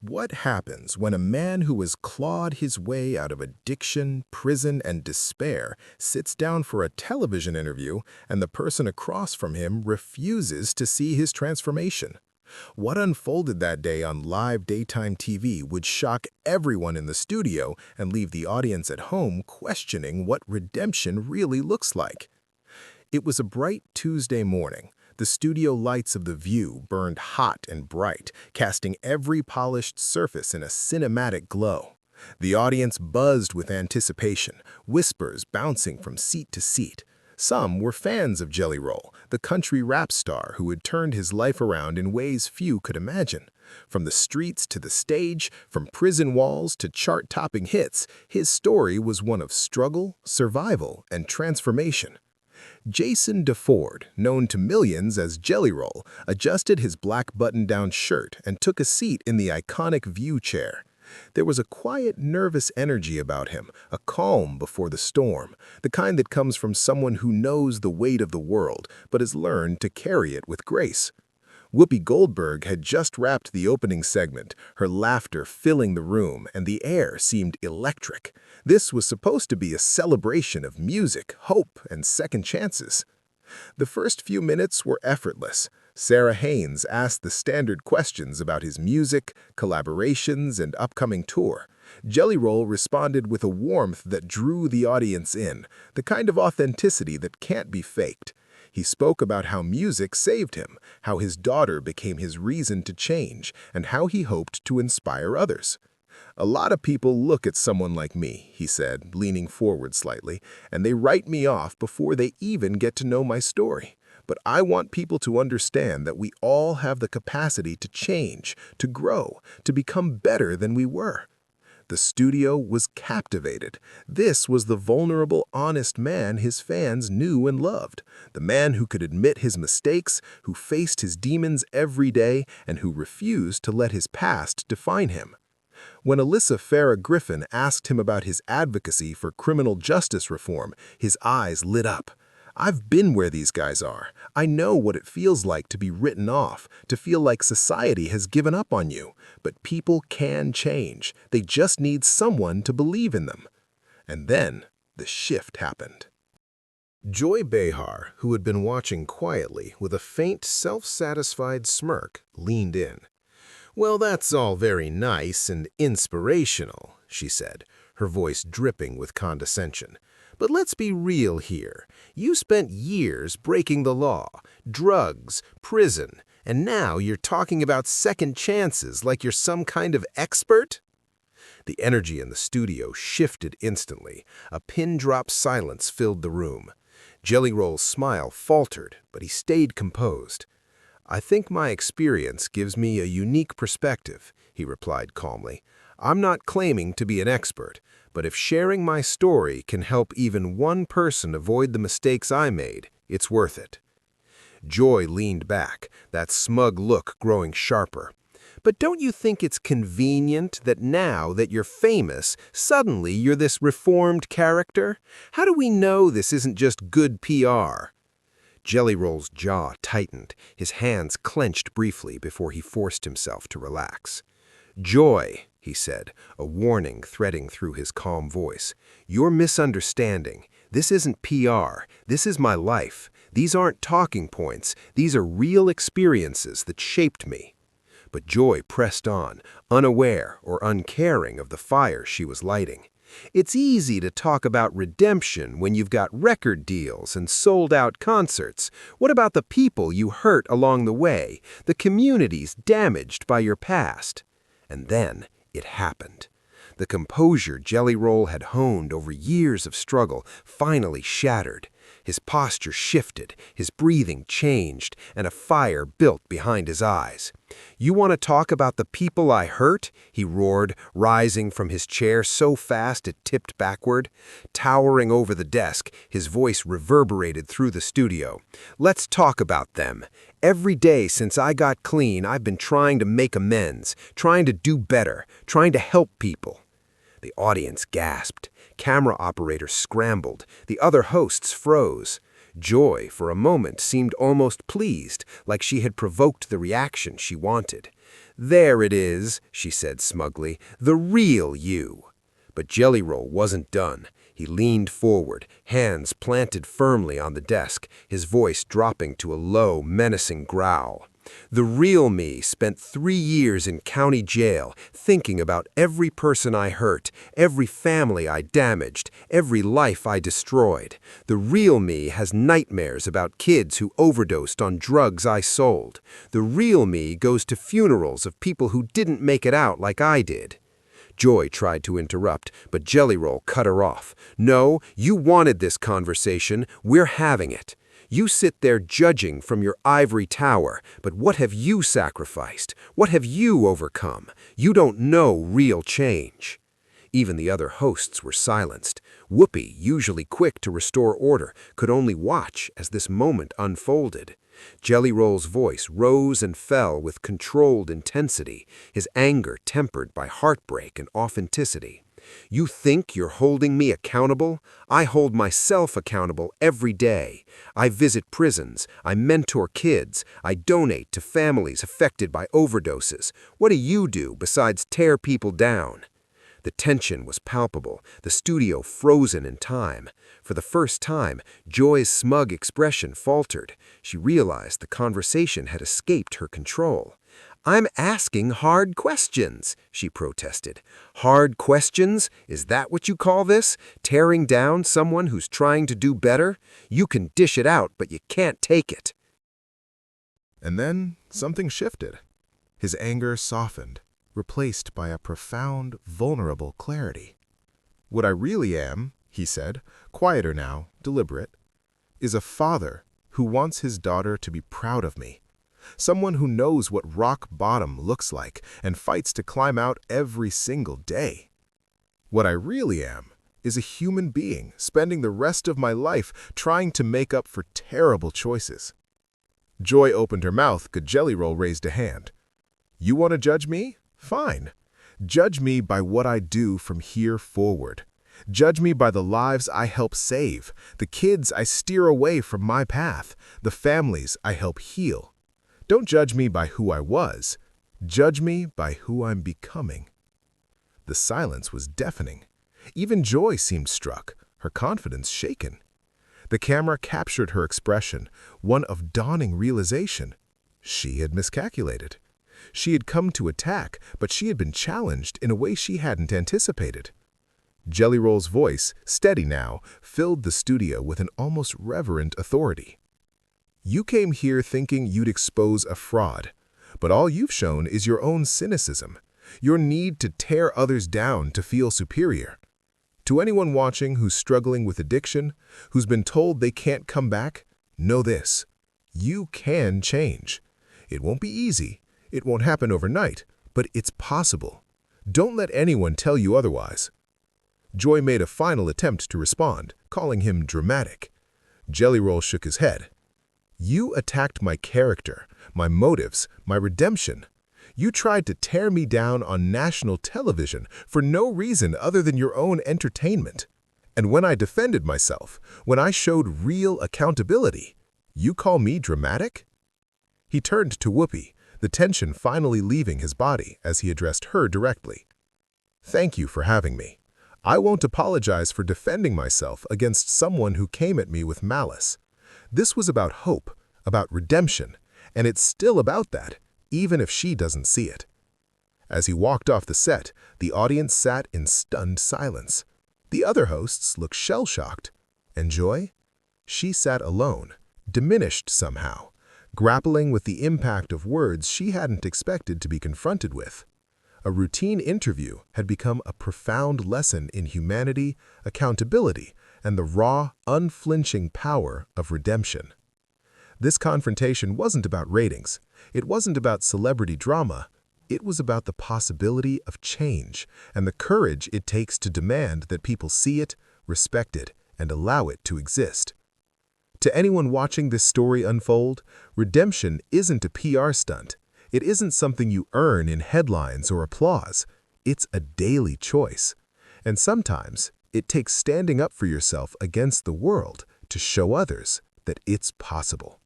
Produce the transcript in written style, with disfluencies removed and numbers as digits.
What happens when a man who has clawed his way out of addiction, prison, and despair sits down for a television interview and the person across from him refuses to see his transformation? What unfolded that day on live daytime TV would shock everyone in the studio and leave the audience at home questioning what redemption really looks like. It was a bright Tuesday morning. The studio lights of The View burned hot and bright, casting every polished surface in a cinematic glow. The audience buzzed with anticipation, whispers bouncing from seat to seat. Some were fans of Jelly Roll, the country rap star who had turned his life around in ways few could imagine. From the streets to the stage, from prison walls to chart-topping hits, his story was one of struggle, survival, and transformation. Jason DeFord, known to millions as Jelly Roll, adjusted his black button-down shirt and took a seat in the iconic View chair. There was a quiet, nervous energy about him, a calm before the storm, the kind that comes from someone who knows the weight of the world but has learned to carry it with grace. Whoopi Goldberg had just wrapped the opening segment, her laughter filling the room, and the air seemed electric. This was supposed to be a celebration of music, hope, and second chances. The first few minutes were effortless. Sarah Haynes asked the standard questions about his music, collaborations, and upcoming tour. Jelly Roll responded with a warmth that drew the audience in, the kind of authenticity that can't be faked. He spoke about how music saved him, how his daughter became his reason to change, and how he hoped to inspire others. "A lot of people look at someone like me," he said, leaning forward slightly, "and they write me off before they even get to know my story. But I want people to understand that we all have the capacity to change, to grow, to become better than we were." The studio was captivated. This was the vulnerable, honest man his fans knew and loved. The man who could admit his mistakes, who faced his demons every day, and who refused to let his past define him. When Alyssa Farah Griffin asked him about his advocacy for criminal justice reform, his eyes lit up. "I've been where these guys are. I know what it feels like to be written off, to feel like society has given up on you. But people can change. They just need someone to believe in them." And then the shift happened. Joy Behar, who had been watching quietly with a faint, self-satisfied smirk, leaned in. "Well, that's all very nice and inspirational," she said, her voice dripping with condescension. "But let's be real here. You spent years breaking the law, drugs, prison, and now you're talking about second chances like you're some kind of expert?" The energy in the studio shifted instantly. A pin-drop silence filled the room. Jelly Roll's smile faltered, but he stayed composed. "I think my experience gives me a unique perspective," he replied calmly. "I'm not claiming to be an expert, but if sharing my story can help even one person avoid the mistakes I made, it's worth it." Joy leaned back, that smug look growing sharper. "But don't you think it's convenient that now that you're famous, suddenly you're this reformed character? How do we know this isn't just good PR?" Jelly Roll's jaw tightened, his hands clenched briefly before he forced himself to relax. "Joy," he said, a warning threading through his calm voice, "you're misunderstanding. This isn't PR. This is my life. These aren't talking points. These are real experiences that shaped me." But Joy pressed on, unaware or uncaring of the fire she was lighting. "It's easy to talk about redemption when you've got record deals and sold-out concerts. What about the people you hurt along the way, the communities damaged by your past?" And then it happened. The composure Jelly Roll had honed over years of struggle finally shattered. His posture shifted, his breathing changed, and a fire built behind his eyes. "You want to talk about the people I hurt?" he roared, rising from his chair so fast it tipped backward. Towering over the desk, his voice reverberated through the studio. "Let's talk about them. Every day since I got clean, I've been trying to make amends, trying to do better, trying to help people." The audience gasped. Camera operators scrambled. The other hosts froze. Joy, for a moment, seemed almost pleased, like she had provoked the reaction she wanted. "There it is," she said smugly, "the real you." But Jelly Roll wasn't done. He leaned forward, hands planted firmly on the desk, his voice dropping to a low, menacing growl. "The real me spent 3 years in county jail thinking about every person I hurt, every family I damaged, every life I destroyed. The real me has nightmares about kids who overdosed on drugs I sold. The real me goes to funerals of people who didn't make it out like I did." Joy tried to interrupt, but Jelly Roll cut her off. "No, you wanted this conversation. We're having it. You sit there judging from your ivory tower, but what have you sacrificed? What have you overcome? You don't know real change." Even the other hosts were silenced. Whoopi, usually quick to restore order, could only watch as this moment unfolded. Jelly Roll's voice rose and fell with controlled intensity, his anger tempered by heartbreak and authenticity. "You think you're holding me accountable? I hold myself accountable every day. I visit prisons, I mentor kids, I donate to families affected by overdoses. What do you do besides tear people down?" The tension was palpable, the studio frozen in time. For the first time, Joy's smug expression faltered. She realized the conversation had escaped her control. "I'm asking hard questions," she protested. "Hard questions? Is that what you call this? Tearing down someone who's trying to do better? You can dish it out, but you can't take it." And then something shifted. His anger softened, replaced by a profound, vulnerable clarity. "What I really am," he said, quieter now, deliberate, "is a father who wants his daughter to be proud of me. Someone who knows what rock bottom looks like and fights to climb out every single day. What I really am is a human being spending the rest of my life trying to make up for terrible choices." Joy opened her mouth, but Jelly Roll raised a hand. "You want to judge me? Fine. Judge me by what I do from here forward. Judge me by the lives I help save, the kids I steer away from my path, the families I help heal. Don't judge me by who I was. Judge me by who I'm becoming." The silence was deafening. Even Joy seemed struck, her confidence shaken. The camera captured her expression, one of dawning realization. She had miscalculated. She had come to attack, but she had been challenged in a way she hadn't anticipated. Jelly Roll's voice, steady now, filled the studio with an almost reverent authority. "You came here thinking you'd expose a fraud, but all you've shown is your own cynicism, your need to tear others down to feel superior. To anyone watching who's struggling with addiction, who's been told they can't come back, know this: you can change. It won't be easy. It won't happen overnight, but it's possible. Don't let anyone tell you otherwise." Joy made a final attempt to respond, calling him dramatic. Jelly Roll shook his head. "You attacked my character, my motives, my redemption. You tried to tear me down on national television for no reason other than your own entertainment. And when I defended myself, when I showed real accountability, you call me dramatic?" He turned to Whoopi, the tension finally leaving his body as he addressed her directly. "Thank you for having me. I won't apologize for defending myself against someone who came at me with malice. This was about hope, about redemption, and it's still about that, even if she doesn't see it." As he walked off the set, the audience sat in stunned silence. The other hosts looked shell-shocked. And Joy? She sat alone, diminished somehow, grappling with the impact of words she hadn't expected to be confronted with. A routine interview had become a profound lesson in humanity, accountability, and the raw, unflinching power of redemption. This confrontation wasn't about ratings. It wasn't about celebrity drama. It was about the possibility of change and the courage it takes to demand that people see it, respect it, and allow it to exist. To anyone watching this story unfold, redemption isn't a PR stunt. It isn't something you earn in headlines or applause. It's a daily choice. And sometimes it takes standing up for yourself against the world to show others that it's possible.